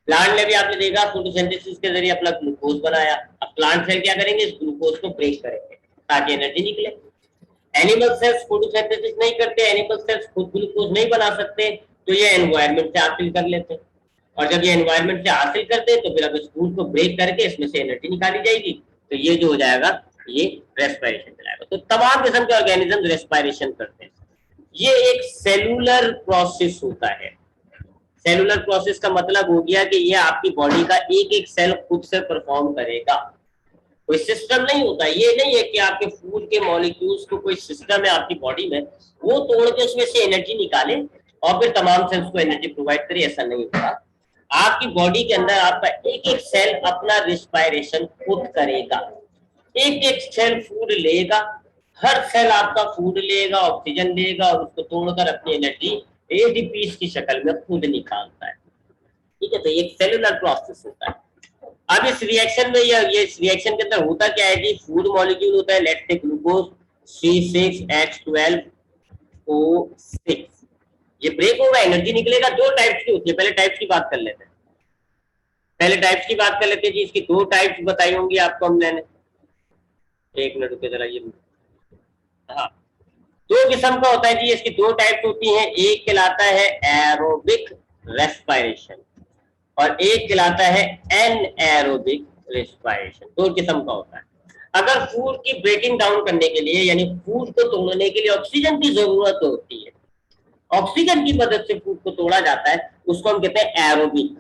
Plant में भी आपने देखा फोटोसिंथेसिस के जरिए अपना ग्लूकोज बनाया। अब प्लांट सेल क्या करेंगे? इस ग्लूकोज को ब्रेक करेंगे ताकि एनर्जी निकले। एनिमल सेल्स फोटोसिंथेसिस नहीं करते, एनिमल सेल्स खुद ग्लूकोज नहीं बना सकते, तो ये एनवायरनमेंट से हासिल कर लेते हैं। और जब ये एनवायरनमेंट से हासिल करते हैं तो फिर अब इस फूड को ब्रेक करके इसमें से एनर्जी निकाली जाएगी, तो ये जो हो जाएगा ये रेस्पिरेशन कहलाएगा। तो तमाम किस्म के ऑर्गेनिज्म रेस्पिरेशन करते हैं। ये एक सेलुलर प्रोसेस होता है। सेलुलर प्रोसेस का मतलब हो गया कि ये आपकी बॉडी का एक एक सेल खुद से परफॉर्म करेगा, कोई सिस्टम नहीं होता। ये नहीं है कि आपके फूड के मॉलिक्यूल्स को कोई सिस्टम है आपकी बॉडी में, वो तोड़ के उसमें से एनर्जी निकाले और फिर तमाम सेल्स को एनर्जी प्रोवाइड करे, ऐसा नहीं होता। आपकी बॉडी के अंदर आपका एक एक सेल अपना रेस्पिरेशन खुद करेगा। एक एक सेल फूड लेगा, हर सेल आपका फूड लेगा, ऑक्सीजन लेगा और उसको तोड़कर अपनी एनर्जी एटीपी की शक्ल में खुद निकालता है। ठीक है, तो ये सेलुलर प्रोसेस होता है। अब इस रिएक्शन में ये इस रिएक्शन के अंदर होता क्या है जी? फूड मॉलिक्यूल होता है, लेट्स टेक ग्लूकोज C6H12O6, ये ब्रेक होगा, एनर्जी निकलेगा। दो टाइप्स की होती है, पहले टाइप्स की बात कर लेते हैं। जी। इसकी दो टाइप्स बताई होंगी आपको हमने। एक मिनट रुके जरा, ये हाँ, दो किस्म का होता है जी, इसकी दो टाइप्स होती हैं। एक कहलाता है एरोबिक रेस्पिरेशन और एक कहलाता है एनएरोबिक रेस्पिरेशन। दो किस्म का होता है। अगर फूड की ब्रेकिंग डाउन करने के लिए, यानी फूड को तोड़ने के लिए ऑक्सीजन की जरूरत होती है, ऑक्सीजन की मदद से फूड को तोड़ा जाता है, उसको हम कहते हैं एरोबिक।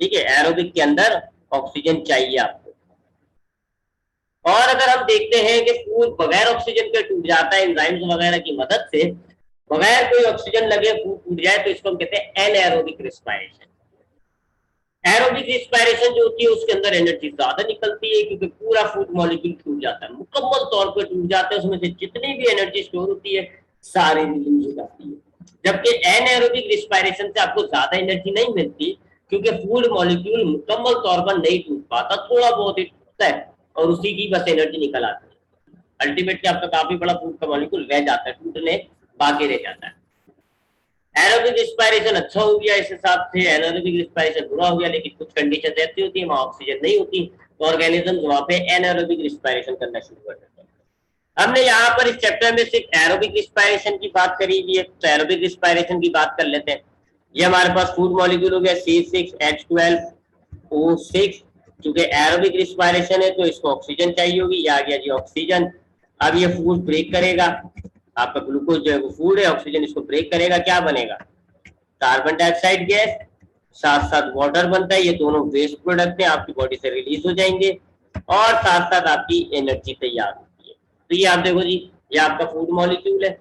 ठीक है, एरोबिक के अंदर ऑक्सीजन चाहिए आपको। और अगर हम देखते हैं कि फूड बगैर ऑक्सीजन के टूट जाता है एंजाइम्स वगैरह की मदद से, बगैर कोई ऑक्सीजन लगे फूड टूट जाए, तो इसको हम कहते हैं एनएरोबिक रेस्पिरेशन। एरोबिक रेस्पिरेशन जो होती है उसके अंदर एनर्जी ज्यादा निकलती है क्योंकि पूरा फूड मॉलिक्यूल टूट जाता है, मुकम्मल तौर पर टूट जाता है, उसमें से जितनी भी एनर्जी स्टोर होती है सारी रिलीज हो जाती है। जबकि एनएरोबिक रेस्पिरेशन से आपको ज्यादा एनर्जी नहीं मिलती क्योंकि फूड मॉलिक्यूल मुकम्मल तौर पर नहीं टूट पाता, थोड़ा बहुत ही टूटता है और उसी की बस एनर्जी निकल आती है। अल्टीमेटली आपका काफी बड़ा फूड का मॉलिक्यूल रह जाता है, टूटने बाकी रह जाता है। एरोबिक रेस्पिरेशन अच्छा हो गया इस हिसाब से, एनारोबिक रेस्पिरेशन बुरा हो गया, लेकिन कुछ कंडीशन ऐसी होती है वहां ऑक्सीजन नहीं होती, तो ऑर्गेनिजम्स वहां पे एनारोबिक रेस्पिरेशन करना शुरू कर देते हैं। हमने यहाँ पर इस चैप्टर में सिर्फ एरोबिक रेस्पिरेशन की बात करी हुई है, तो एरोबिक रेस्पिरेशन की बात कर लेते हैं। ये हमारे पास फूड मॉलिक्यूल हो गया C6H12O6, क्योंकि एरोबिक रेस्पिरेशन है तो इसको ऑक्सीजन चाहिए होगी, ये आ गया जी ऑक्सीजन। अब ये फूड ब्रेक करेगा, आपका ग्लूकोज जो है वो फूड है, ऑक्सीजन इसको ब्रेक करेगा, क्या बनेगा? कार्बन डाइऑक्साइड गैस, साथ साथ वाटर बनता है, ये दोनों वेस्ट प्रोडक्ट है, आपकी बॉडी से रिलीज हो जाएंगे और साथ साथ आपकी एनर्जी तैयार होती है। तो ये आप देखो जी, ये आपका फूड मॉलिक्यूल है,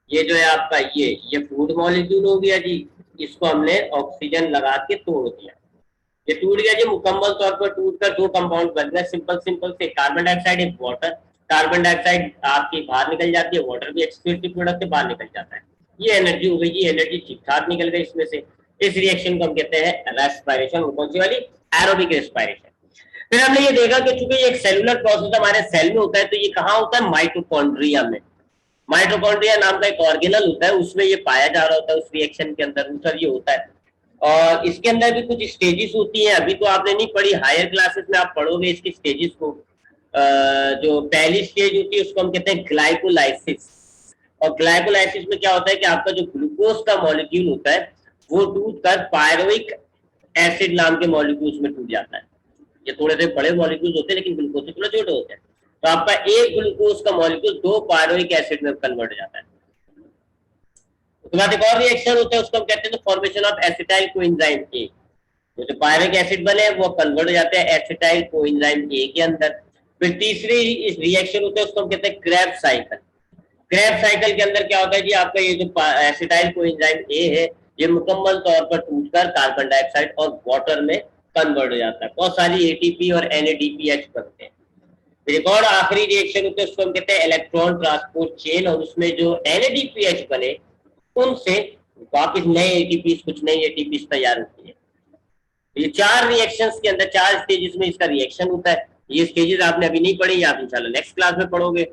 ये जो है आपका ये फूड मॉलिक्यूल हो गया जी, इसको हमने ऑक्सीजन लगा के तोड़ दिया, ये टूट गया जी, मुकम्मल तौर पर टूट कर दो कंपाउंड बन गए, सिंपल सिंपल से कार्बन डाइऑक्साइड एक वाटर, कार्बन डाइऑक्साइड आपकी बाहर निकल जाती है, वाटर भी एक्सक्रीटिव प्रोडक्ट से बाहर निकल जाता है, ये एनर्जी हो गई जी, एनर्जी ठीक ठाक निकल गई इसमें से। इस रिएक्शन को हम कहते हैं रेस्पिरेशन, कौन सी वाली, एरोबिक रेस्पिरेशन। फिर हमने ये देखा कि चूंकि एक सेलुलर प्रोसेस हमारे सेल में होता है, तो ये कहाँ होता है, माइटोकॉन्ड्रिया में। माइटोकॉन्ड्रिया नाम का एक ऑर्गेनल होता है, उसमें ये पाया जा रहा होता है, उस रिएक्शन के अंदर सर ये होता है। और इसके अंदर भी कुछ स्टेजेस होती हैं, अभी तो आपने नहीं पढ़ी, हायर क्लासेस में आप पढ़ोगे इसकी स्टेजेस को। जो पहली स्टेज होती है उसको हम कहते हैं ग्लाइकोलाइसिस, और ग्लाइकोलाइसिस में क्या होता है कि आपका जो ग्लूकोज का मॉलिक्यूल होता है वो टूट कर पायरुविक एसिड नाम के मॉलिक्यूल्स में टूट जाता है। ये थोड़े से बड़े मॉलिक्यूल्स होते हैं लेकिन ग्लूकोज से थोड़े छोटे होते हैं, तो आपका एक ग्लूकोज का मॉलिक्यूल दो पायरुविक एसिड में कन्वर्ट हो जाता है। उसके बाद एक और रिएक्शन होता है, उसको हम कहते हैं formation of acetyl coenzyme A. तो जो पायरुविक एसिड बने वो कन्वर्ट हो जाते हैं एसिटाइल कोएंजाइम ए के अंदर। फिर तीसरी इस रिएक्शन होता है उसको हम कहते हैं क्रेब्स साइकिल। क्रेब्स साइकिल के अंदर क्या होता है जी, आपका ये जो एसिटाइल कोएंजाइम ए है ये मुकम्मल तौर पर टूटकर कार्बन डाइऑक्साइड और वाटर में कन्वर्ट हो जाता है, बहुत सारी एटीपी और एनएडीपीएच बनते हैं। एक और आखिरी रिएक्शन होता है उसको हम कहते हैं इलेक्ट्रॉन ट्रांसपोर्ट चेन, और उसमें जो एनएडीपीएच बने उनसे वापस नए एटीपी, कुछ नई एटीपी तैयार होती है। ये चार रिएक्शंस के अंदर, चार स्टेजेस में इसका रिएक्शन होता है। ये स्टेजेस आपने अभी नहीं पढ़ी, आप इंशाल्लाह नेक्स्ट क्लास में पढ़ोगे।